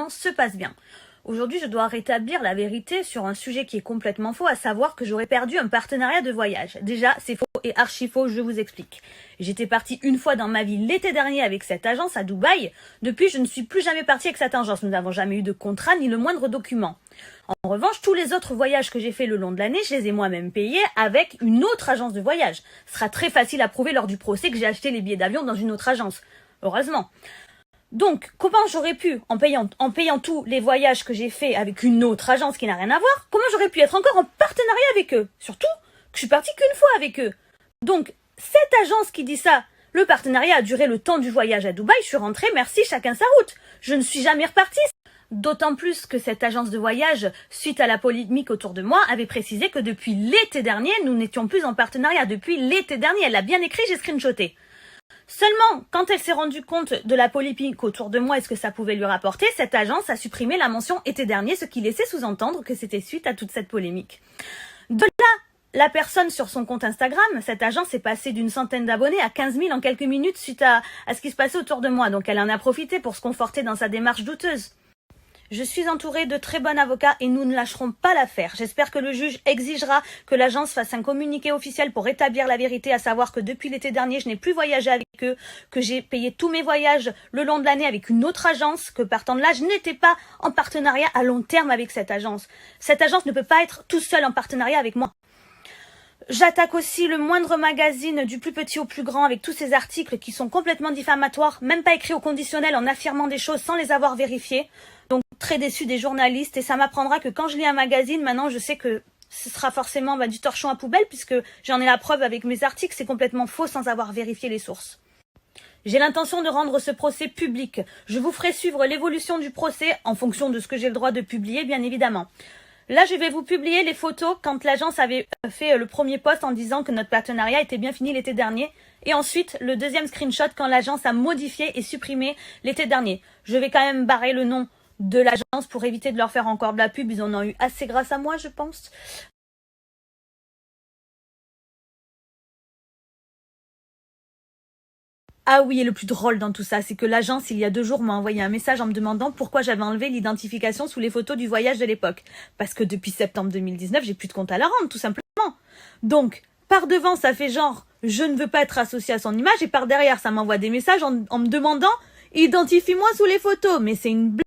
se passe bien. Aujourd'hui, je dois rétablir la vérité sur un sujet qui est complètement faux, à savoir que j'aurais perdu un partenariat de voyage. Déjà, c'est faux et archi faux, je vous explique. J'étais partie une fois dans ma vie l'été dernier avec cette agence à Dubaï. Depuis, je ne suis plus jamais partie avec cette agence. Nous n'avons jamais eu de contrat ni le moindre document. En revanche, tous les autres voyages que j'ai faits le long de l'année, je les ai moi-même payés avec une autre agence de voyage. Ce sera très facile à prouver lors du procès que j'ai acheté les billets d'avion dans une autre agence. Heureusement. Donc, comment j'aurais pu, en payant tous les voyages que j'ai faits avec une autre agence qui n'a rien à voir, comment j'aurais pu être encore en partenariat avec eux? Surtout que je suis partie qu'une fois avec eux. Donc, cette agence qui dit ça, le partenariat a duré le temps du voyage à Dubaï, je suis rentrée, merci, chacun sa route. Je ne suis jamais repartie. D'autant plus que cette agence de voyage, suite à la polémique autour de moi, avait précisé que depuis l'été dernier, nous n'étions plus en partenariat. Depuis l'été dernier, elle l'a bien écrit, j'ai screenshoté. Seulement, quand elle s'est rendue compte de la polémique autour de moi et ce que ça pouvait lui rapporter, cette agence a supprimé la mention été dernier, ce qui laissait sous-entendre que c'était suite à toute cette polémique. De là, la personne sur son compte Instagram, cette agence est passée d'une centaine d'abonnés à 15 000 en quelques minutes suite à ce qui se passait autour de moi. Donc elle en a profité pour se conforter dans sa démarche douteuse. Je suis entourée de très bons avocats et nous ne lâcherons pas l'affaire. J'espère que le juge exigera que l'agence fasse un communiqué officiel pour établir la vérité, à savoir que depuis l'été dernier, je n'ai plus voyagé avec eux, que j'ai payé tous mes voyages le long de l'année avec une autre agence, que partant de là, je n'étais pas en partenariat à long terme avec cette agence. Cette agence ne peut pas être tout seule en partenariat avec moi. J'attaque aussi le moindre magazine, du plus petit au plus grand, avec tous ces articles qui sont complètement diffamatoires, même pas écrits au conditionnel, en affirmant des choses sans les avoir vérifiées. Donc très déçue des journalistes, et ça m'apprendra que quand je lis un magazine, maintenant je sais que ce sera forcément du torchon à poubelle, puisque j'en ai la preuve avec mes articles, c'est complètement faux sans avoir vérifié les sources. J'ai l'intention de rendre ce procès public. Je vous ferai suivre l'évolution du procès en fonction de ce que j'ai le droit de publier, bien évidemment. Là, je vais vous publier les photos quand l'agence avait fait le premier post en disant que notre partenariat était bien fini l'été dernier. Et ensuite, le deuxième screenshot quand l'agence a modifié et supprimé l'été dernier. Je vais quand même barrer le nom de l'agence pour éviter de leur faire encore de la pub. Ils en ont eu assez grâce à moi, je pense. Ah oui, et le plus drôle dans tout ça, c'est que l'agence, il y a 2 jours, m'a envoyé un message en me demandant pourquoi j'avais enlevé l'identification sous les photos du voyage de l'époque. Parce que depuis septembre 2019, j'ai plus de compte à la rendre, tout simplement. Donc, par devant, ça fait genre, je ne veux pas être associé à son image, et par derrière, ça m'envoie des messages en me demandant, identifie-moi sous les photos. Mais c'est une blague.